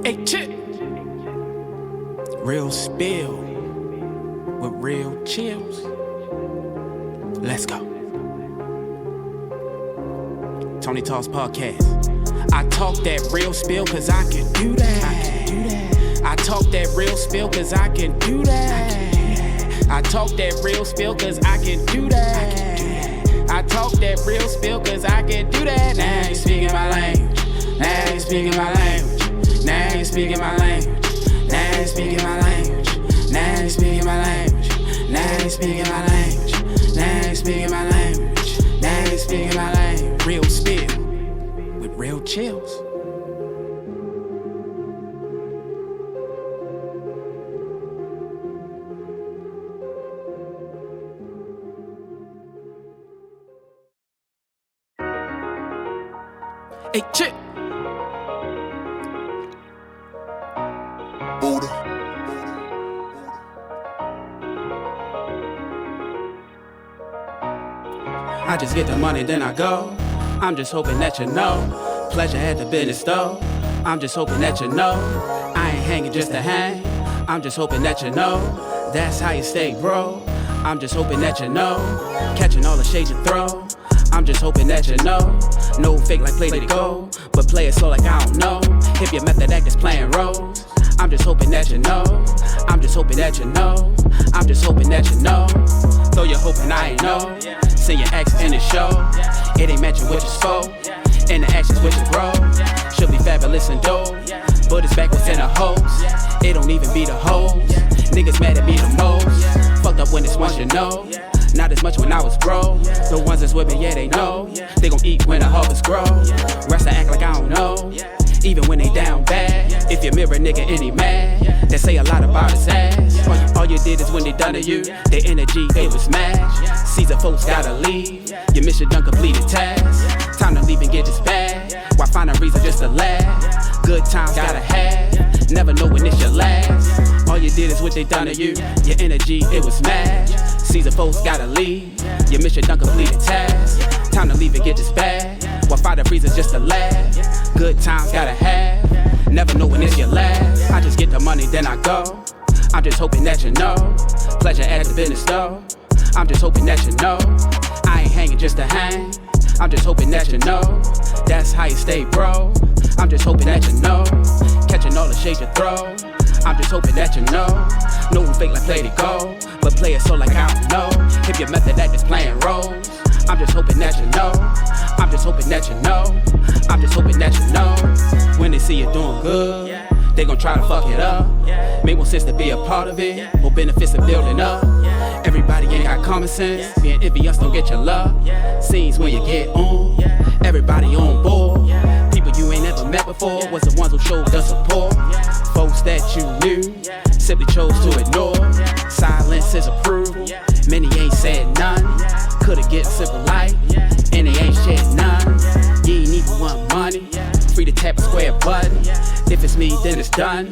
Hey, chick. Real spill with Real Chillz. Let's go. Tony Talks Podcast. I talk that real spill cause I can do that. I talk that real spill cause I can do that. I talk that real spill cause I can do that. I talk that real spill cause I can do that. Now you speaking my language. Now you speaking my language. Now you speaking my language. Now you speaking my language. Now you speaking my language. Now you speaking my language. Now you speaking my language. Now you speaking my language. Real spill with Real Chillz. Hey, chick. Buddha. I just get the money, then I go. I'm just hoping that you know. Pleasure at the business though. I'm just hoping that you know. I ain't hanging just to hang. I'm just hoping that you know. That's how you stay, bro. I'm just hoping that you know. Catching all the shades you throw. I'm just hoping that you know. No fake like play to go, but play it so like I don't know. If your method act is playing roles. I'm just hoping that you know. I'm just hoping that you know. I'm just hoping that you know. Though you're hoping I ain't know. Send your ex in the show. It ain't matching what you spoke. And the actions with your bro. Should be fabulous and dope. But it's back what's in the hoes. It don't even be the hoes. Niggas mad at me the most. Fucked up when it's ones you know. Not as much when I was broke. The ones that's with me, yeah, they know. They gon' eat when the harvest grow. Rest I act like I don't know. Even when they down bad. If you mirror nigga and he mad, they say a lot about his ass. All you did is when they done to you, their energy, it was smashed. Caesar folks gotta leave. Your mission done completed task. Time to leave and get this bag. Why find a reason just to laugh? Good times gotta have. Never know when it's your last. All you did is what they done to you. Your energy, it was smashed. Caesar folks gotta leave. Your mission done completed task. Time to leave and get this bag. Why find a reason just to laugh? Good times gotta have. Never know when it's your last. I just get the money, then I go. I'm just hoping that you know. Pleasure at the business though. I'm just hoping that you know. I ain't hanging just to hang. I'm just hoping that you know. That's how you stay, bro. I'm just hoping that you know. Catching all the shades you throw. I'm just hoping that you know. No one fake like play to go, but play it so like I don't know. If your method act is playing roles. I'm just hoping that you know. I'm just hoping that you know. I'm just hoping that you know. When they see you doing good, they gon' try to fuck it up. Make more sense to be a part of it. More benefits of building up. Everybody ain't got common sense. Being envious don't get your love. Scenes when you get on. Everybody on board. People you ain't never met before was the ones who showed the support. Folks that you knew simply chose to ignore. Silence is approval. Many ain't said none. Could've get simple life, and they ain't shed none. You ain't even want money. Free to tap a square button. If it's me, then it's done.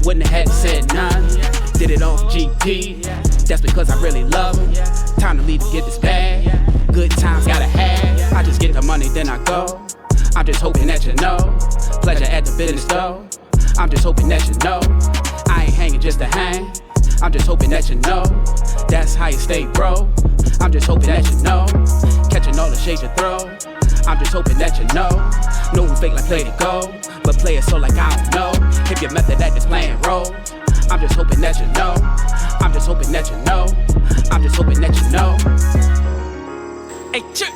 Wouldn't have had said none. Did it off GP. That's because I really love him. Time to leave to get this bag. Good times gotta have. I just get the money, then I go. I'm just hoping that you know. Pleasure at the business though. I'm just hoping that you know. I ain't hanging just to hang. I'm just hoping that you know. That's how you stay, bro. I'm just hoping that you know. Catching all the shades you throw. I'm just hoping that you know. No one fake like play to go, but play it so like I don't know. If your method act is playing roles. I'm just hoping that you know. I'm just hoping that you know. I'm just hoping that you know. Hey, chick.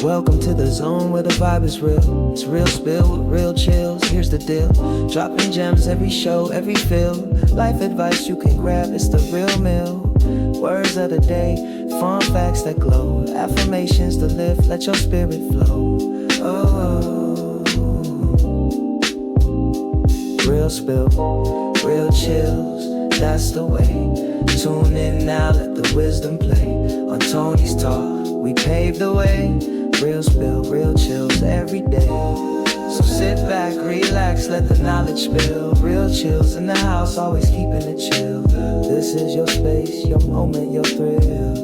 Welcome to the zone where the vibe is real. It's Real Spill with Real Chillz. Here's the deal. Dropping gems every show, every feel. Life advice you can grab, it's the real meal. Words of the day, fun facts that glow. Affirmations to lift, let your spirit flow. Oh, Real Spill, Real Chillz. that's the way. Tune in now, let the wisdom play. On Tony's Talk, we pave the way. Real spill, real chills every day. So sit back, relax, let the knowledge spill. Real chills in the house, always keeping it chill. This is your space, your moment, your thrill.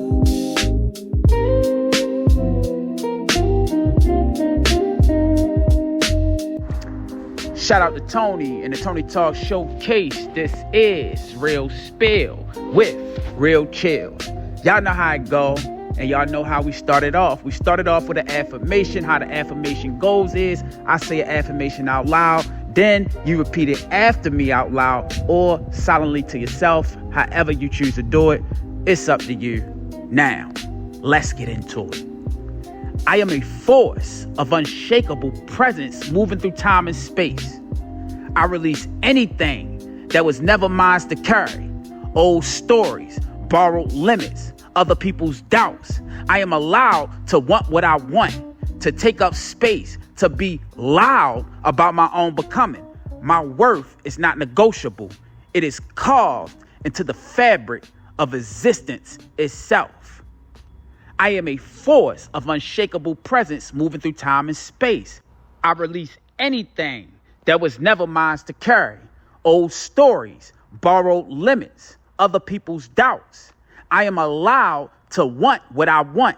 Shout out to Tony and the Tony Talk Showcase. This is Real Spill with Real Chillz. Y'all know how it go, and y'all know how we started off. We started off with an affirmation. How the affirmation goes is, I say an affirmation out loud, then you repeat it after me out loud or silently to yourself. However you choose to do it, it's up to you. Now, let's get into it. I am a force of unshakable presence moving through time and space. I release anything that was never mine to carry. Old stories, borrowed limits, other people's doubts. I am allowed to want what I want, to take up space, to be loud about my own becoming. My worth is not negotiable. It is carved into the fabric of existence itself. I am a force of unshakable presence moving through time and space. I release anything that was never mine to carry. Old stories, borrowed limits, other people's doubts. I am allowed to want what I want,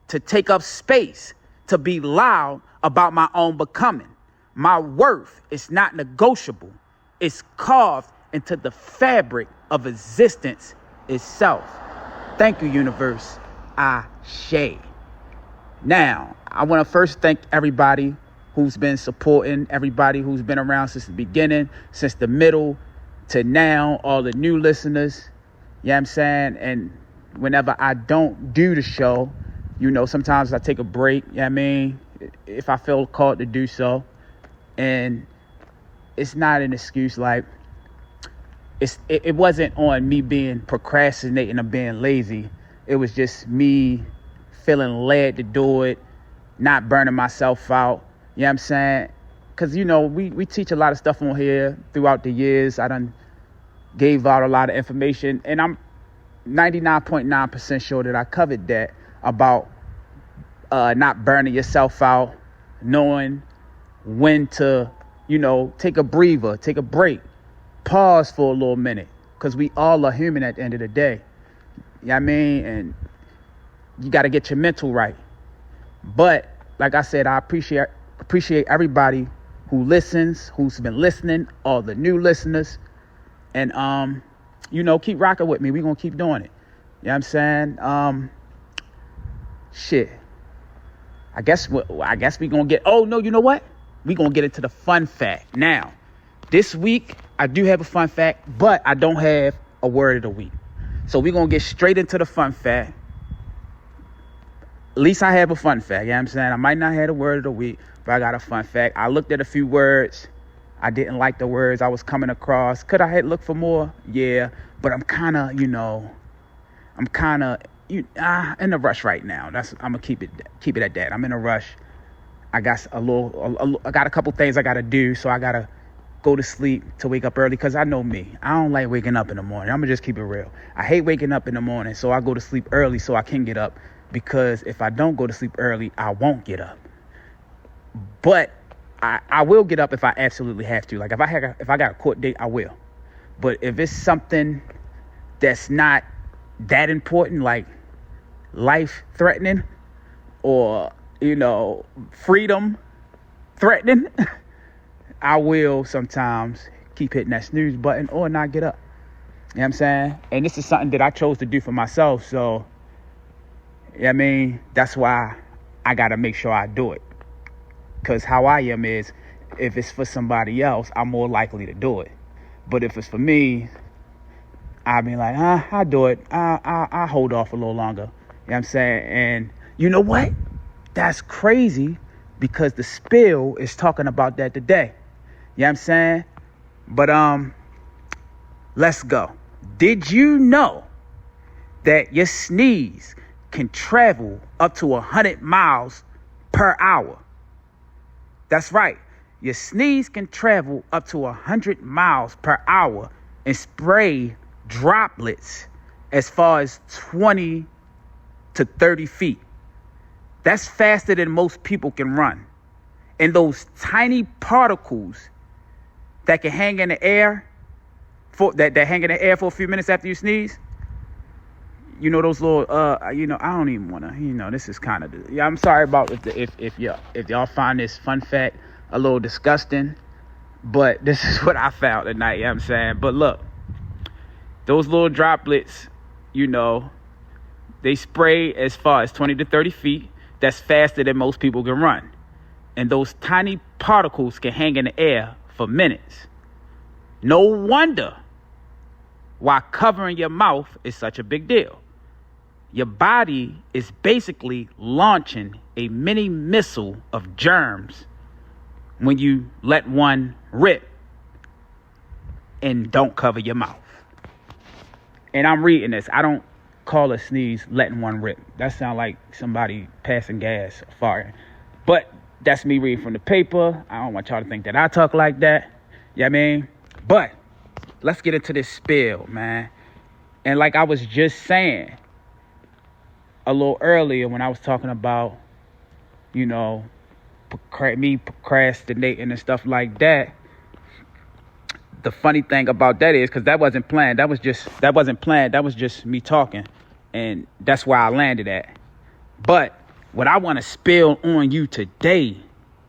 to take up space, to be loud about my own becoming. My worth is not negotiable. It's carved into the fabric of existence itself. Thank you, universe. Ashe. Now, I want to first thank everybody who's been supporting, everybody who's been around since the beginning, since the middle to now, all the new listeners. You know what I'm saying? And whenever I don't do the show, you know, sometimes I take a break, you know what I mean? If I feel called to do so. And it's not an excuse, like, it wasn't on me being procrastinating or being lazy. It was just me feeling led to do it, not burning myself out. You know what I'm saying? Because, you know, we teach a lot of stuff on here throughout the years. I done gave out a lot of information, and I'm 99.9% sure that I covered that about not burning yourself out, knowing when to, you know, take a breather, take a break, pause for a little minute, because we all are human at the end of the day. You know what I mean? And you got to get your mental right. But like I said, I appreciate everybody who listens, who's been listening, all the new listeners. And, you know, keep rocking with me. We're going to keep doing it. You know what I'm saying? Shit. I guess we're going to get, oh, no, you know what? We're going to get into the fun fact. Now, this week, I do have a fun fact, but I don't have a word of the week. So we're going to get straight into the fun fact. At least I have a fun fact. You know what I'm saying? I might not have a word of the week, but I got a fun fact. I looked at a few words. I didn't like the words I was coming across. Could I have looked for more? Yeah. But I'm kind of, you know, in a rush right now. I'm going to keep it at that. I'm in a rush. I got a couple things I got to do. So I got to go to sleep to wake up early, because I know me. I don't like waking up in the morning. I'm going to just keep it real. I hate waking up in the morning, so I go to sleep early so I can get up, because if I don't go to sleep early, I won't get up. But I will get up if I absolutely have to. Like if I got a court date, I will. But if it's something that's not that important, like life threatening or, you know, freedom threatening, I will sometimes keep hitting that snooze button or not get up. You know what I'm saying? And this is something that I chose to do for myself. So, you know what I mean? That's why I got to make sure I do it. Because how I am is, if it's for somebody else, I'm more likely to do it. But if it's for me, I'll be like, I'll do it. I'll hold off a little longer. You know what I'm saying? And you know what? That's crazy, because the spill is talking about that today. You know what I'm saying? But let's go. Did you know that your sneeze can travel up to 100 miles per hour? That's right. Your sneeze can travel up to 100 miles per hour and spray droplets as far as 20 to 30 feet. That's faster than most people can run. And those tiny particles that can hang in the air that hang in the air for a few minutes after you sneeze. You know those little I don't even want to, this is kind of, I'm sorry about if y'all find this fun fact a little disgusting, but this is what I found tonight, you know what I'm saying? But look, those little droplets, they spray as far as 20 to 30 feet. That's faster than most people can run. And those tiny particles can hang in the air for minutes. No wonder why covering your mouth is such a big deal. Your body is basically launching a mini missile of germs when you let one rip and don't cover your mouth. And I'm reading this. I don't call a sneeze letting one rip. That sounds like somebody passing gas or farting. But that's me reading from the paper. I don't want y'all to think that I talk like that. You know what I mean? But let's get into this spill, man. And like I was just saying a little earlier when I was talking about, me procrastinating and stuff like that. The funny thing about that is, because that wasn't planned. That wasn't planned. That was just me talking. And that's where I landed at. But what I want to spill on you today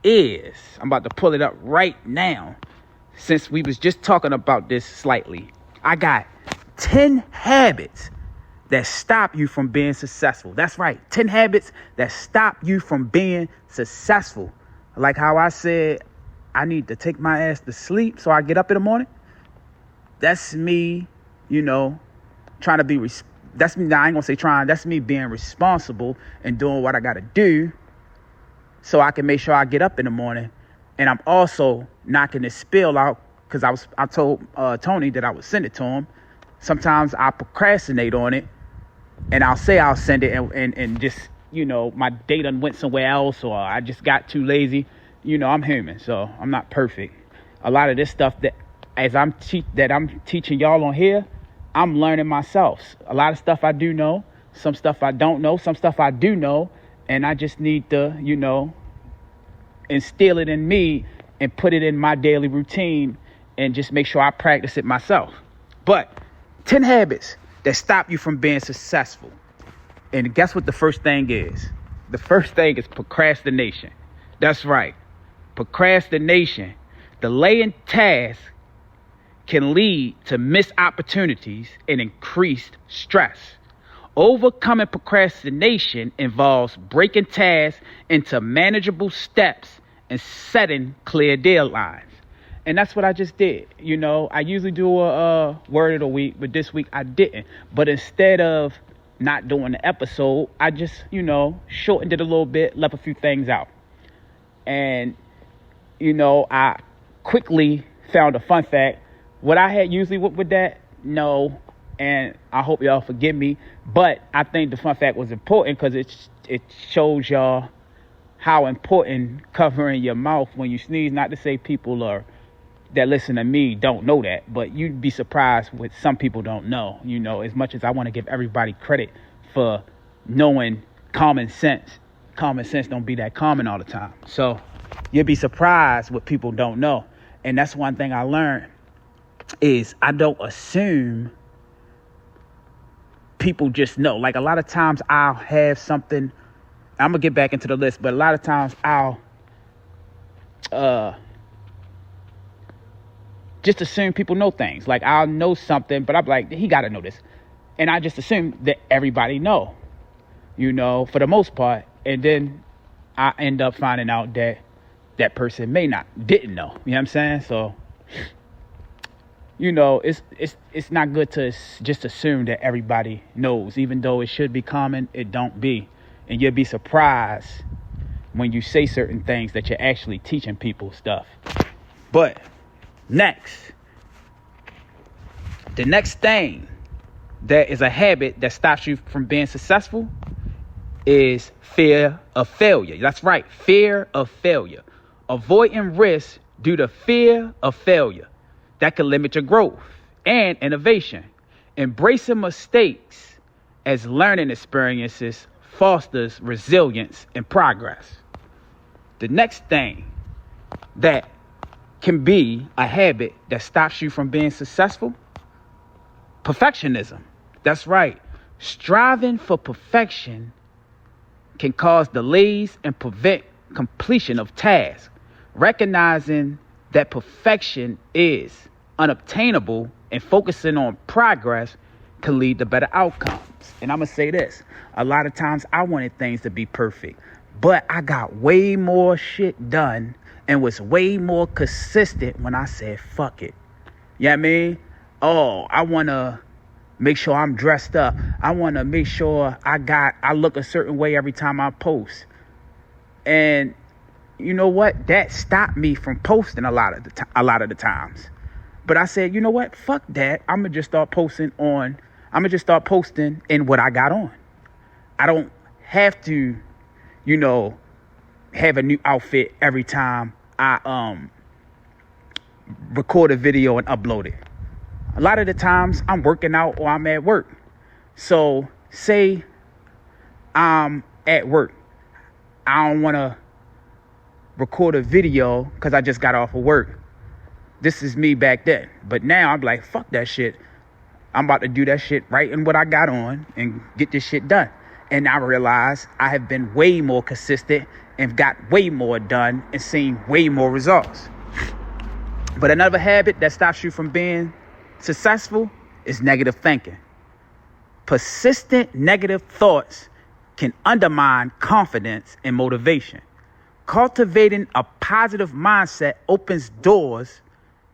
is, I'm about to pull it up right now, since we was just talking about this slightly. I got 10 habits that stop you from being successful. That's right. 10 habits that stop you from being successful. Like how I said, I need to take my ass to sleep so I get up in the morning. That's me, trying to be, that's me. Now, I ain't gonna say trying. That's me being responsible and doing what I got to do so I can make sure I get up in the morning. And I'm also knocking this spill out because I told Tony that I would send it to him. Sometimes I procrastinate on it and I'll say I'll send it and just, my day done went somewhere else or I just got too lazy. I'm human, so I'm not perfect. A lot of this stuff that I'm teaching y'all on here, I'm learning myself. A lot of stuff I do know, some stuff I don't know, some stuff I do know, and I just need to, instill it in me and put it in my daily routine and just make sure I practice it myself. But 10 habits that stop you from being successful. And guess what the first thing is? The first thing is procrastination. That's right. Procrastination, delaying tasks, can lead to missed opportunities and increased stress. Overcoming procrastination involves breaking tasks into manageable steps and setting clear deadlines. And that's what I just did. I usually do a word of the week, but this week I didn't. But instead of not doing the episode, I just, shortened it a little bit, left a few things out. And, I quickly found a fun fact. What I had usually with that, no, and I hope y'all forgive me, but I think the fun fact was important because it shows y'all how important covering your mouth when you sneeze. Not to say people that listen to me don't know that, but you'd be surprised what some people don't know. As much as I want to give everybody credit for knowing common sense don't be that common all the time. So you'd be surprised what people don't know. And that's one thing I learned is I don't assume people just know. Like a lot of times I'll have something, I'm gonna get back into the list, but a lot of times I'll just assume people know things. Like I'll know something, but I'm like, he gotta know this. And I just assume that everybody know, for the most part. And then I end up finding out that that person didn't know. You know what I'm saying? So, it's not good to just assume that everybody knows. Even though it should be common, it don't be. And you'll be surprised when you say certain things that you're actually teaching people stuff. But next, the next thing that is a habit that stops you from being successful is fear of failure. That's right, fear of failure. Avoiding risk due to fear of failure. That can limit your growth and innovation. Embracing mistakes as learning experiences fosters resilience and progress. The next thing that can be a habit that stops you from being successful, perfectionism. That's right. Striving for perfection can cause delays and prevent completion of tasks. Recognizing that perfection is unobtainable and focusing on progress can lead to better outcomes. And I'm going to say this. A lot of times I wanted things to be perfect, but I got way more shit done and was way more consistent when I said, fuck it. You know what I mean? Oh, I want to make sure I'm dressed up. I want to make sure I look a certain way every time I post. And you know what? That stopped me from posting a lot of the times. But I said, you know what? Fuck that. I'm going to just start posting in what I got on. I don't have to, have a new outfit every time I record a video and upload it. A lot of the times I'm working out or I'm at work. So say I'm at work. I don't want to record a video because I just got off of work. This is me back then. But now I'm like, fuck that shit. I'm about to do that shit right in what I got on and get this shit done. And I realize I have been way more consistent and got way more done and seen way more results. But another habit that stops you from being successful is negative thinking. Persistent negative thoughts can undermine confidence and motivation. Cultivating a positive mindset opens doors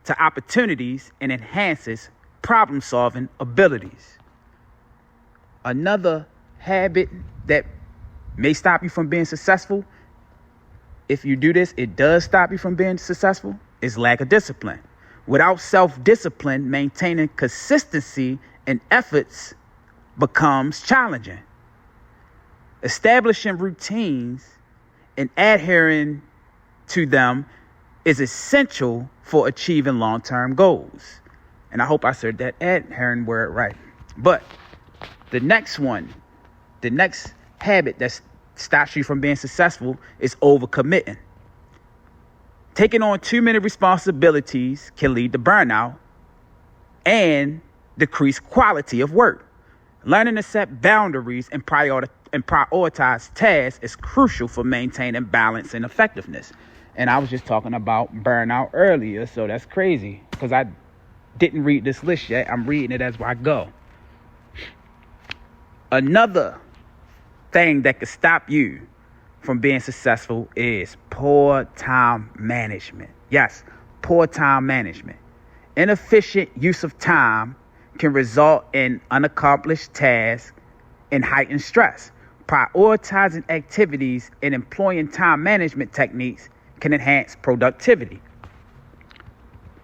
to opportunities and enhances problem-solving abilities. Another habit that may stop you from being successful, if you do this, it does stop you from being successful, is lack of discipline. Without self-discipline, maintaining consistency in efforts becomes challenging. Establishing routines and adhering to them is essential for achieving long-term goals. And I hope I said that adhering word right. But the next habit that stops you from being successful is overcommitting. Taking on too many responsibilities can lead to burnout and decrease quality of work. Learning to set boundaries and prioritize tasks is crucial for maintaining balance and effectiveness. And I was just talking about burnout earlier, so that's crazy because I didn't read this list yet. I'm reading it as I go. Another thing that could stop you from being successful is poor time management. Yes, poor time management. Inefficient use of time can result in unaccomplished tasks and heightened stress. Prioritizing activities and employing time management techniques can enhance productivity.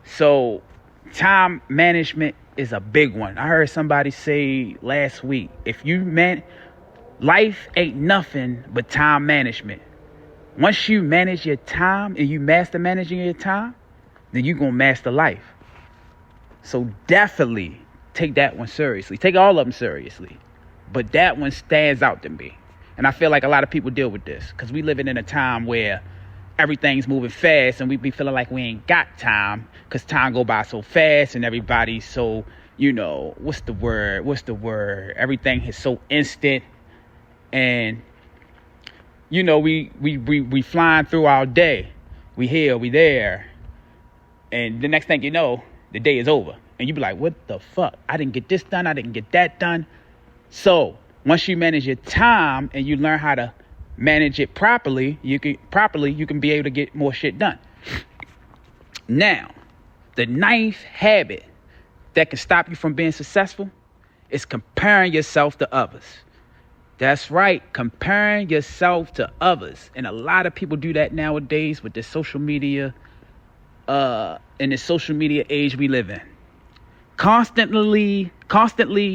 So, time management is a big one. I heard somebody say last week, life ain't nothing but time management. Once you manage your time and you master managing your time, then you're going to master life. So definitely take that one seriously. Take all of them seriously. But that one stands out to me. And I feel like a lot of people deal with this because we living in a time where everything's moving fast and we be feeling like we ain't got time because time go by so fast and everybody's so, what's the word? Everything is so instant. And, we flying through our day. We here, we there. And the next thing you know, the day is over. And you be like, what the fuck? I didn't get this done. I didn't get that done. So once you manage your time and you learn how to manage it properly, you can be able to get more shit done. Now, the ninth habit that can stop you from being successful is comparing yourself to others. That's right, comparing yourself to others. And a lot of people do that nowadays with the social media, in the social media age we live in. Constantly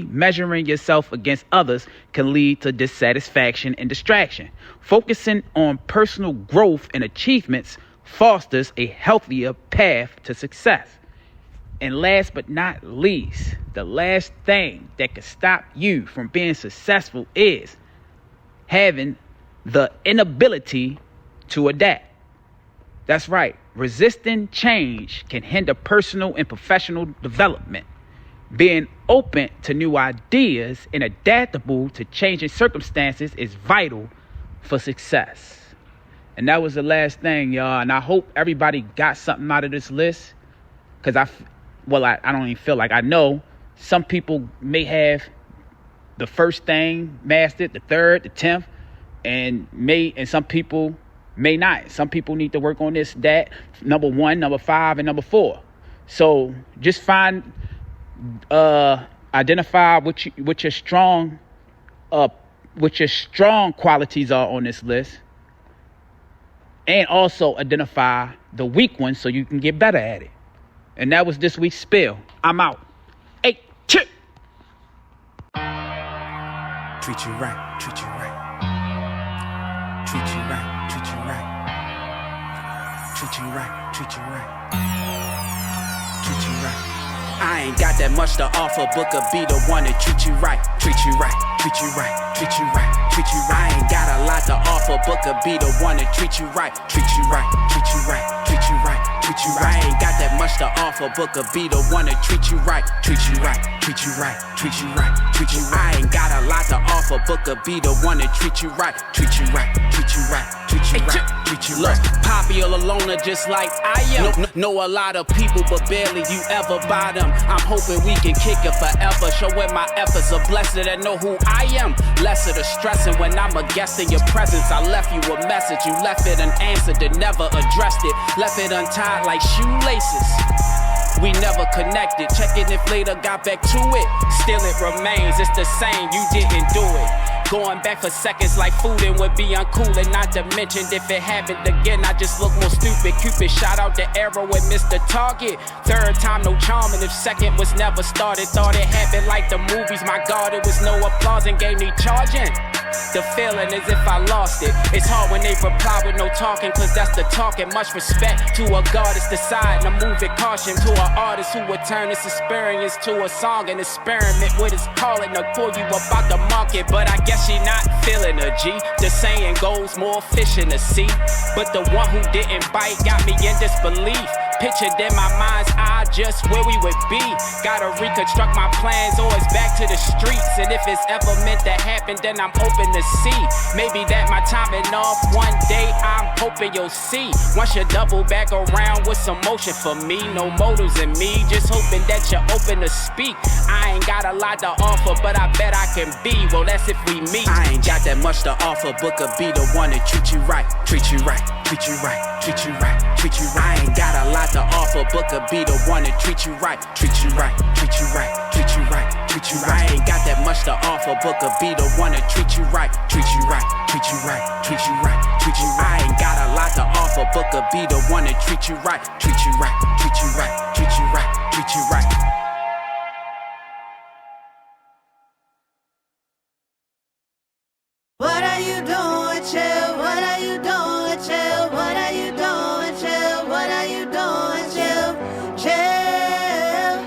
measuring yourself against others can lead to dissatisfaction and distraction. Focusing on personal growth and achievements fosters a healthier path to success. And last but not least, the last thing that could stop you from being successful is having the inability to adapt. That's right. Resisting change can hinder personal and professional development. Being open to new ideas and adaptable to changing circumstances is vital for success. And that was the last thing, y'all. And I hope everybody got something out of this list. Because I don't even feel like I know some people may have the first thing mastered, the third, the 10th, and some people may not. Some people need to work on this, that, number 1, number 5, and number 4. So just identify what your strong qualities are on this list, and also identify the weak ones so you can get better at it. And that was this week's spill. I'm out. Hey, chip. Treat you right, treat you right. Treat you right, treat you right. Treat you right, treat you right. Treat you right. I ain't got that much to offer, but could be the one to treat you right. Treat you right, treat you right, treat you right, treat you right. I ain't got a lot to offer, but could be the one to treat you right. Treat you right, treat you right, treat you right, treat you right. I ain't got that much to offer, but could be the one to treat you right. Treat you right, treat you right, treat you right, treat you right. I ain't got a lot to offer, but could be the one to treat you right. Treat you right, treat you right, treat you right, treat you right. Popular loner just like I am. Know a lot of people, but barely you ever buy them. I'm hoping we can kick it forever. Showing my efforts a blessing that know who I am. Less of the stressing when I'm a guest in your presence. I left you a message, you left it unanswered and never addressed it. Left it untied like shoelaces. We never connected. Checking if later got back to it. Still it remains, it's the same, you didn't do it. Going back for seconds like food and would be uncool. And not to mention if it happened again, I just look more stupid. Cupid shot out the arrow and missed the target. Third time no charm, and if second was never started. Thought it happened like the movies, my God, it was no applause and gave me charging. The feeling as if I lost it. It's hard when they reply with no talking, cause that's the talking. Much respect to a goddess decide to move it caution. To an artist who would turn this experience to a song. An experiment with his calling to pull you about the market. But I guess she not feeling a G. The saying goes, more fish in the sea. But the one who didn't bite got me in disbelief. Pictured in my mind's eye just where we would be. Gotta reconstruct my plans or it's back to the streets. And if it's ever meant to happen, then I'm open to see. Maybe that my timing off one day, I'm hoping you'll see. Once you double back around with some motion for me. No motives in me, just hoping that you're open to speak. I ain't got a lot to offer, but I bet I can be. Well, that's if we meet. I ain't got that much to offer, but could be the one to treat you right. Treat you right, treat you right, treat you right, treat you right. I ain't got a lot to offer, but could be the one to treat you right. Treat you right, treat you right, treat you right, treat you right. I ain't got that much to offer, but could be the one to treat you right. Treat you right, treat you right, treat you right, treat you right. I ain't got a lot to offer, but could be the one to treat you right. Treat you right, treat you right, treat you right, treat you right. What are you doing, chill? What are you doing, chill? What are you doing, chill? What are you doing, chill? Chill.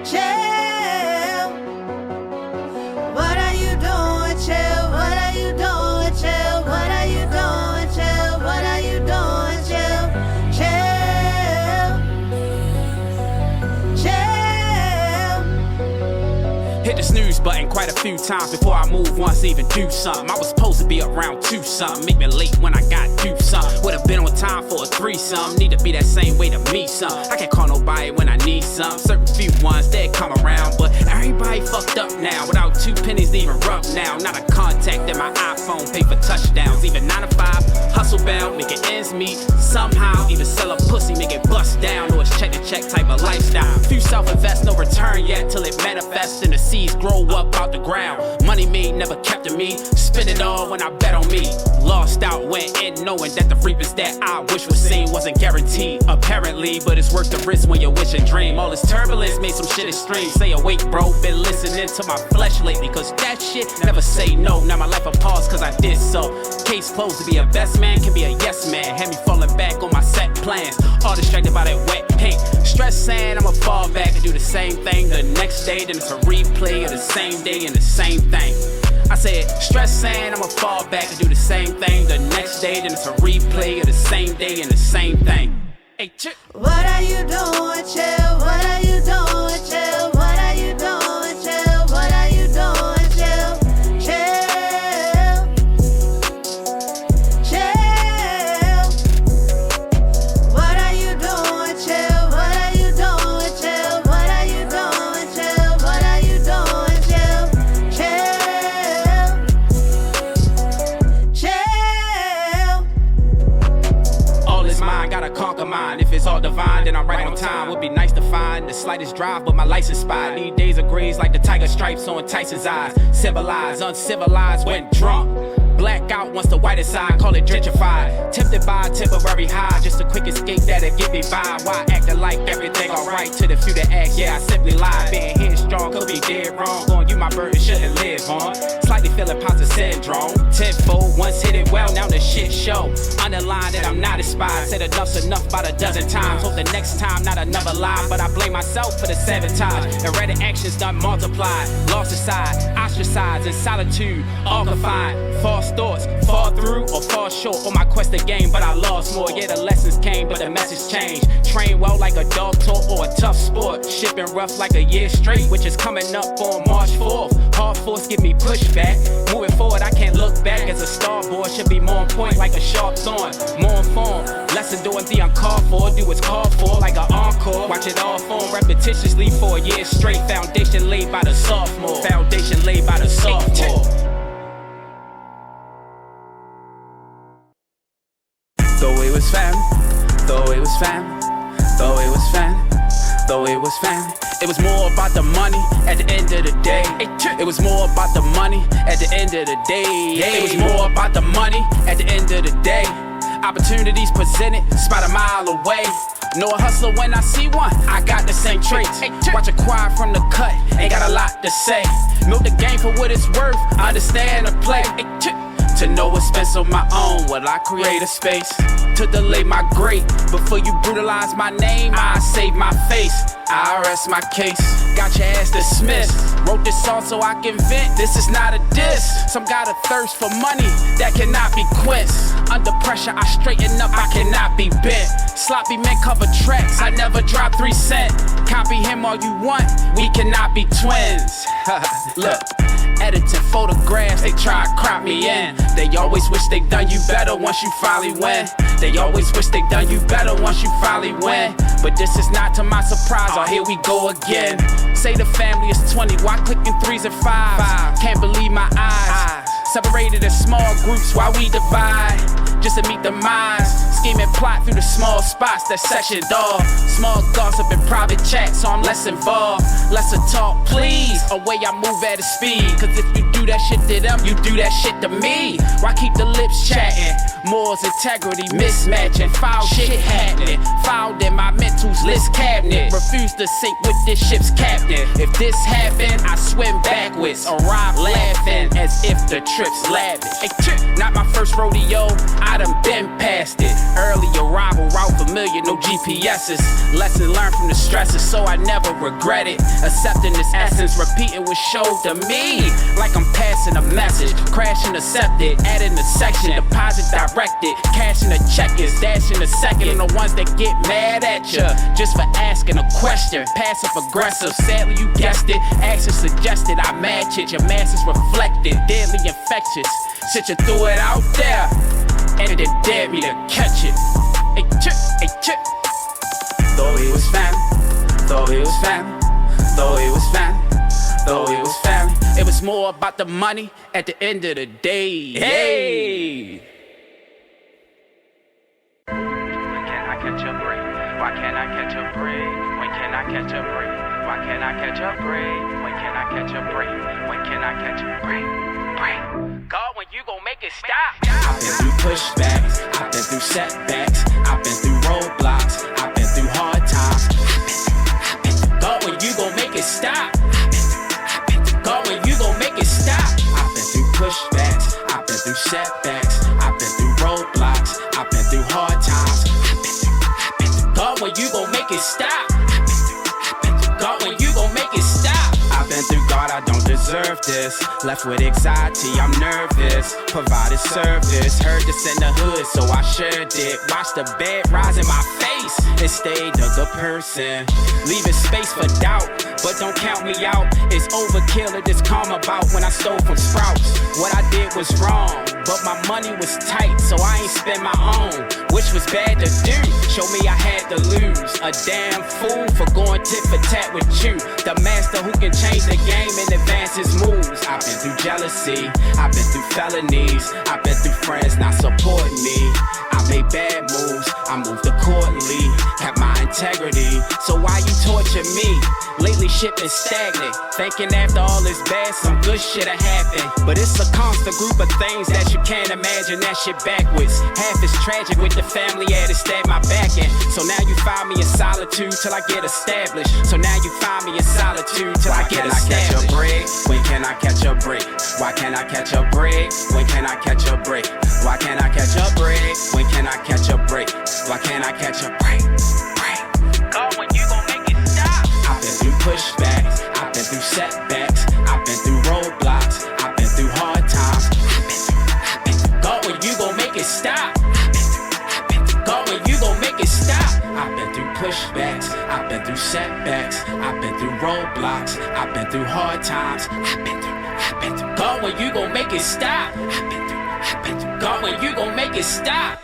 Chill. What are you doing, chill? What are you doing, chill? What are you doing, chill? What are you doing, chill? Chill. Chill. Hit the snooze button quite a few times before I move once, even do something. I was supposed to be around 2 something, make me late when I got do something. Would've been on time for a 3 something, need to be that same way to me something. I can't call nobody when I need something. Certain few ones that come around, but everybody fucked up now. Without 2 pennies to even rub now. Not a contact in my iPhone, pay for touchdowns. Even 9 to 5, hustle bound, making ends meet. Somehow, even sell a pussy, make it bust down. Or it's check to check type of lifestyle. Few self-invest, no return yet till it manifests and the seeds grow up out the ground. Money made, never kept to me. Spend it all when I bet on me. Lost out, went in knowing that the reapers that I wish was seen wasn't guaranteed. Apparently, but it's worth the risk when you wish and dream. All this turbulence made some shit extreme. Stay awake, bro. Been listening to my flesh lately, cause that shit never say no. Now my life a pause cause I did so. Case closed. To be a best man can be a yes man. Had me falling back on my set plans. All distracted by that wet paint. Stress saying I'ma fall back and do the same thing the next day, then it's a replay of the same day and the same thing. I said, stress saying I'ma fall back and do the same thing the next day, then it's a replay of the same day and the same thing. Hey, what are you doing, chill? What are you doing, chill? What are you doing, chill? What are you doing, chill? Chill. Chill. What are you doing, chill? What are you doing, chill? What are you doing, chill? What are you doing, chill? Chill. Chill. all is mine, gotta conquer mine. If it's all divine, then I'm right on time. Would be nice to find the slightest drive, but my license spot. Need days of grays like the tiger stripes on Tyson's eyes. Civilized, uncivilized, went drunk. Blackout once the whitest side, call it gentrified. Tempted by a temporary high, just a quick escape that'll get me by. Why acting like everything alright to the few that ask? Yeah, I simply lied. Being headstrong could be dead wrong. Going you my burden shouldn't live on. Slightly feeling imposter syndrome. Tenfold, once hit it well, now the shit show. Underline that I'm not inspired. Said enough's enough about a dozen times. Hope the next time not another lie, but I blame myself for the sabotage. Erratic actions done multiplied. Lost aside, ostracized in solitude, all confined. False thoughts, fall through or fall short on my quest to gain, but I lost more. Yeah, the lessons came, but the message changed. Train well like a dog taught or a tough sport. Shipping rough like a year straight, which is coming up on March 4th. Hard force give me pushback. Moving forward, I can't look back. As a starboard should be more on point like a sharp thorn. More informed, less than doing the uncalled for. Do what's called for like an encore. Watch it all form repetitiously for a year straight. Foundation laid by the sophomore. Foundation laid by the sophomore. Though it was family, though it was family, though it was family, though it was family. It was more about the money at the end of the day. It was more about the money at the end of the day. It was more about the money at the end of the day. Opportunities presented, spot a mile away. Know a hustler when I see one, I got the same traits. Watch a choir from the cut, ain't got a lot to say. Milk the game for what it's worth, understand the play. To know what's spent on my own, will I create a space to delay my great? Before you brutalize my name, I save my face. I rest my case, got your ass dismissed. Wrote this song so I can vent, this is not a diss. Some got a thirst for money that cannot be quenched. Under pressure, I straighten up, I cannot be bent. Sloppy men cover tracks, I never drop 3 cents. Copy him all you want, we cannot be twins. Look, editing photographs, they try to crop me in. They always wish they done you better once you finally win. They always wish they done you better once you finally win. But this is not to my surprise, oh here we go again. Say the family is 20, why clicking 3s and 5s? Can't believe my eyes. Separated in small groups while we divide. Just to meet the minds. Scheme and plot through the small spots that sectioned off. Small gossip and private chat, so I'm less involved. Lesser talk, please. Away I move at a speed. Cause if you do that shit to them, you do that shit to me. Why keep the lips chatting? Morals, integrity, mismatching. Foul shit happening. Fouled in my mental's list cabinet. Refuse to sink with this ship's captain. If this happened, I swim backwards. Arrive laughing as if the trip's lavish. Not my first rodeo, I done been past it. Early arrival, route familiar, no GPS's. Lesson learned from the stresses, so I never regret it. Accepting this essence, repeating what showed to me. Like I'm passing a message, crashing accepted, adding a section, deposit directed, cashing the check is dashing a second. On the ones that get mad at ya, just for asking a question. Passive aggressive, sadly you guessed it. Action suggested, I match it, your mass is reflected. Deadly infectious, shit you threw it out there, and it dared me to catch it. Hey, chick. Though it was family, though it was family, though it was family, though it was family. It was more about the money at the end of the day. Hey! When can I catch a break? Why can't I catch a break? When can I catch a break? Why can't I catch a break? When can I catch a break? When can I catch a break? God, when you gon' make it stop? I've been through pushbacks, I've been through setbacks, I've been through roadblocks, I've been through hard times. God, when you gon' make it stop? God, when you gon' make it stop? I've been through pushbacks, I've been through setbacks, I've been through roadblocks, I've been through hard times. God, when you gon' make it stop? I don't deserve this. Left with anxiety, I'm nervous. Provided service, heard this in the hood, so I shared it. Watched the bed rise in my face and stayed a good person. Leaving space for doubt, but don't count me out. It's overkill to this calm about when I stole from Sprouts. What I did was wrong, but my money was tight, so I ain't spend my own, which was bad to do. Show me I had to lose. A damn fool for going tit for tat with you. The master who can change the game and advance his moves. I've been through jealousy, I've been through felonies, I've been through friends not supporting me. I made bad moves, I moved accordingly, kept my integrity. So why you torture me? Lately shit been stagnant, thinking after all this bad some good shit'll happen. But it's a constant group of things that you can't imagine, that shit backwards. Half is tragic with the family at it, stab my back in. So now you find me in solitude till I get established. So now you find me in solitude till I get established. When can I catch a break? Why can't I catch a break? When can I catch a break? Why can't I catch a break? When can I catch a break? Why can't I catch a break? God, when you gon' make it stop? I've been through pushbacks, I've been through setbacks, I've been through roadblocks, I've been through hard times. I've been through. God, when you gon' make it stop? I've been through. God, when you gon' make it stop? I've been through pushbacks, I've been through setbacks, I've been through roadblocks, I've been through hard times. I've been through. God, when you gon' make it stop? I've been through. God, when you gon' make it stop?